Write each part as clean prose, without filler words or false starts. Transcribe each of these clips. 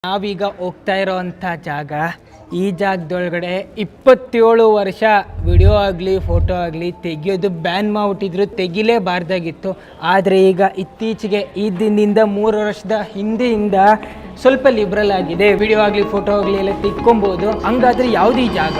ನಾವೀಗ ಹೋಗ್ತಾ ಇರೋವಂಥ ಜಾಗ, ಈ ಜಾಗದೊಳಗಡೆ 27 ವರ್ಷ ವಿಡಿಯೋ ಆಗಲಿ ಫೋಟೋ ಆಗಲಿ ತೆಗಿಯೋದು ಬ್ಯಾನ್ ಮಾಡಿಬಿಟ್ಟಿದ್ರು, ತೆಗಿಲೇಬಾರ್ದಾಗಿತ್ತು. ಆದರೆ ಈಗ ಇತ್ತೀಚೆಗೆ ಈ ದಿನದಿಂದ 3 ವರ್ಷದ ಹಿಂದೆಯಿಂದ ಸ್ವಲ್ಪ ಲಿಬ್ರಲ್ ಆಗಿದೆ. ವಿಡಿಯೋ ಆಗಲಿ ಫೋಟೋ ಆಗಲಿ ಎಲ್ಲ ತೆಕ್ಕೊಬೋದು. ಹಂಗಾದ್ರೆ ಯಾವುದು ಈ ಜಾಗ?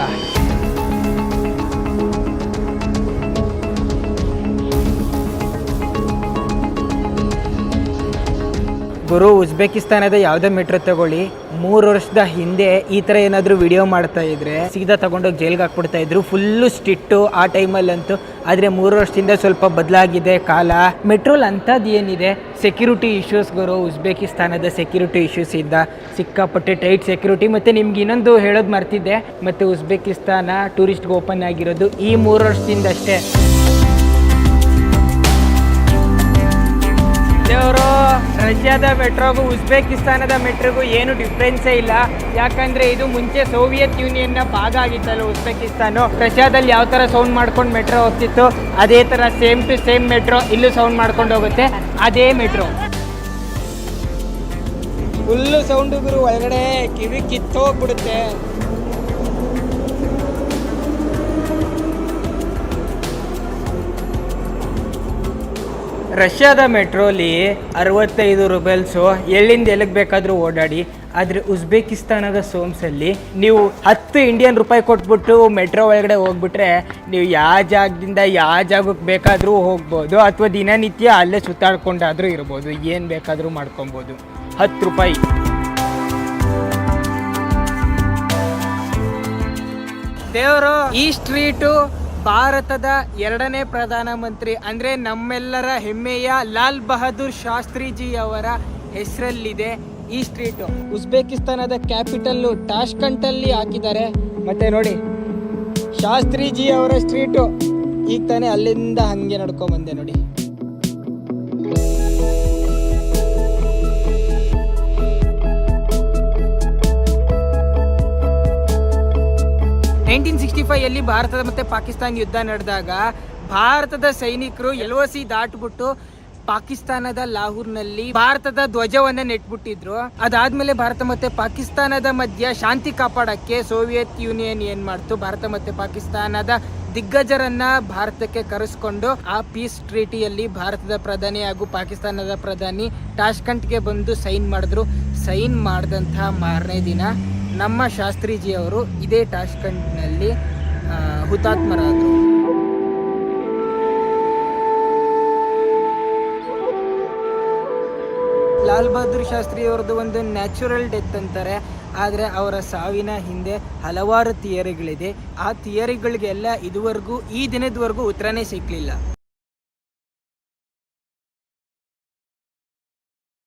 ಗುರು, ಉಜ್ಬೇಕಿಸ್ತಾನದ ಯಾವುದೇ ಮೆಟ್ರೋ ತಗೊಳ್ಳಿ, 3 ವರ್ಷದ ಹಿಂದೆ ಈ ಥರ ಏನಾದರೂ ವಿಡಿಯೋ ಮಾಡ್ತಾ ಇದ್ರೆ ಸೀದಾ ತಗೊಂಡೋಗಿ ಜೈಲ್ಗೆ ಹಾಕ್ಬಿಡ್ತಾ ಇದ್ರು. ಫುಲ್ಲು ಸ್ಟ್ರಿಕ್ಟು ಆ ಟೈಮಲ್ಲಂತೂ. ಆದರೆ 3 ವರ್ಷದಿಂದ ಸ್ವಲ್ಪ ಬದಲಾಗಿದೆ ಕಾಲ. ಮೆಟ್ರೋಲ್ ಅಂಥದ್ದು ಏನಿದೆ, ಸೆಕ್ಯೂರಿಟಿ ಇಶ್ಯೂಸ್ ಗುರು. ಉಜ್ಬೇಕಿಸ್ತಾನದ ಸೆಕ್ಯೂರಿಟಿ ಇಶ್ಯೂಸ್ ಇದ್ದ ಸಿಕ್ಕಾಪಟ್ಟೆ ಟೈಟ್ ಸೆಕ್ಯೂರಿಟಿ. ಮತ್ತು ನಿಮ್ಗೆ ಇನ್ನೊಂದು ಹೇಳೋದು ಮರ್ತಿದ್ದೆ, ಮತ್ತು ಉಜ್ಬೇಕಿಸ್ತಾನ ಟೂರಿಸ್ಟ್ಗೆ ಓಪನ್ ಆಗಿರೋದು ಈ 3 ವರ್ಷದಿಂದ ಅಷ್ಟೇ. ದೇವರು, ರಷ್ಯಾದ ಮೆಟ್ರೋಗೂ ಉಜ್ಬೇಕಿಸ್ತಾನದ ಮೆಟ್ರೋಗೂ ಏನು ಡಿಫ್ರೆನ್ಸೇ ಇಲ್ಲ. ಯಾಕಂದರೆ ಇದು ಮುಂಚೆ ಸೋವಿಯತ್ ಯೂನಿಯನ್ನ ಭಾಗ ಆಗಿತ್ತಲ್ಲ ಉಜ್ಬೇಕಿಸ್ತಾನ. ರಷ್ಯಾದಲ್ಲಿ ಯಾವ ಥರ ಸೌಂಡ್ ಮಾಡ್ಕೊಂಡು ಮೆಟ್ರೋ ಹೋಗ್ತಿತ್ತು, ಅದೇ ಥರ ಸೇಮ್ ಟು ಸೇಮ್ ಮೆಟ್ರೋ ಇಲ್ಲೂ ಸೌಂಡ್ ಮಾಡ್ಕೊಂಡು ಹೋಗುತ್ತೆ. ಅದೇ ಮೆಟ್ರೋ ಫುಲ್ಲು ಸೌಂಡು ಗುರು, ಒಳಗಡೆ ಕಿವಿ ಕಿತ್ತೋಗ್ಬಿಡುತ್ತೆ. ರಷ್ಯಾದ ಮೆಟ್ರೋಲಿ 65 ರೂಪಾಯಿಸು ಎಲ್ಲಿಂದ ಎಲ್ಲಿಗೆ ಬೇಕಾದರೂ ಓಡಾಡಿ. ಆದರೆ ಉಜ್ಬೇಕಿಸ್ತಾನದ ಸೋಮ್ಸಲ್ಲಿ ನೀವು 10 ಇಂಡಿಯನ್ ರೂಪಾಯಿ ಕೊಟ್ಬಿಟ್ಟು ಮೆಟ್ರೋ ಒಳಗಡೆ ಹೋಗ್ಬಿಟ್ರೆ ನೀವು ಯಾವ ಜಾಗದಿಂದ ಯಾವ ಜಾಗಕ್ಕೆ ಬೇಕಾದರೂ ಹೋಗ್ಬೋದು, ಅಥವಾ ದಿನನಿತ್ಯ ಅಲ್ಲೇ ಸುತ್ತಾಡ್ಕೊಂಡಾದರೂ ಇರ್ಬೋದು, ಏನು ಬೇಕಾದರೂ ಮಾಡ್ಕೊಬೋದು. 10 ರೂಪಾಯಿ. ದೇವರು, ಈ ಸ್ಟ್ರೀಟು ಭಾರತದ 2ನೇ ಪ್ರಧಾನಮಂತ್ರಿ ಅಂದರೆ ನಮ್ಮೆಲ್ಲರ ಹೆಮ್ಮೆಯ ಲಾಲ್ ಬಹದ್ದೂರ್ ಶಾಸ್ತ್ರಿಜಿ ಅವರ ಹೆಸರಲ್ಲಿದೆ ಈ ಸ್ಟ್ರೀಟು. ಉಜ್ಬೇಕಿಸ್ತಾನದ ಕ್ಯಾಪಿಟಲ್ಲು ಟಾಷ್ಕಂಟಲ್ಲಿ ಹಾಕಿದ್ದಾರೆ. ಮತ್ತೆ ನೋಡಿ, ಶಾಸ್ತ್ರಿಜಿ ಅವರ ಸ್ಟ್ರೀಟು. ಈಗ ತಾನೇ ಅಲ್ಲಿಂದ ಹಂಗೆ ನಡ್ಕೊಂಬಂದೆ ನೋಡಿ. ಯಲ್ಲಿ ಭಾರತದ ಮತ್ತು ಪಾಕಿಸ್ತಾನ ಯುದ್ಧ ನಡೆದಾಗ ಭಾರತದ ಸೈನಿಕರು LOC ದಾಟ್ಬಿಟ್ಟು ಪಾಕಿಸ್ತಾನದ ಲಾಹೋರ್ನಲ್ಲಿ ಭಾರತದ ಧ್ವಜವನ್ನ ನೆಟ್ಬಿಟ್ಟಿದ್ರು. ಅದಾದ್ಮೇಲೆ ಭಾರತ ಮತ್ತೆ ಪಾಕಿಸ್ತಾನದ ಮಧ್ಯ ಶಾಂತಿ ಕಾಪಾಡಕ್ಕೆ ಸೋವಿಯತ್ ಯೂನಿಯನ್ ಏನ್ ಮಾಡ್ತು, ಭಾರತ ಮತ್ತೆ ಪಾಕಿಸ್ತಾನದ ದಿಗ್ಗಜರನ್ನ ಭಾರತಕ್ಕೆ ಕರೆಸ್ಕೊಂಡು ಆ ಪೀಸ್ ಟ್ರೀಟಿಯಲ್ಲಿ ಭಾರತದ ಪ್ರಧಾನಿ ಹಾಗೂ ಪಾಕಿಸ್ತಾನದ ಪ್ರಧಾನಿ ಟಾಷ್ಕಂಟ್ಗೆ ಬಂದು ಸೈನ್ ಮಾಡಿದ್ರು. ಸೈನ್ ಮಾಡಿದಂತಹ ಮಾರನೇ ದಿನ ನಮ್ಮ ಶಾಸ್ತ್ರಿಜಿ ಅವರು ಇದೇ ಟಾಷ್ಕಂಟ್ನಲ್ಲಿ ಹುತಾತ್ಮರಾದರು. ಲಾಲ್ ಬಹದ್ದೂರ್ ಶಾಸ್ತ್ರಿ ಅವರದ್ದು ಒಂದು ನ್ಯಾಚುರಲ್ ಡೆತ್ ಅಂತಾರೆ. ಆದರೆ ಅವರ ಸಾವಿನ ಹಿಂದೆ ಹಲವಾರು ಥಿಯರಿಗಳಿದೆ. ಆ ಥಿಯರಿಗಳಿಗೆಲ್ಲ ಇದುವರೆಗೂ ಈ ದಿನದವರೆಗೂ ಉತ್ತರನೇ ಸಿಕ್ಕಲಿಲ್ಲ.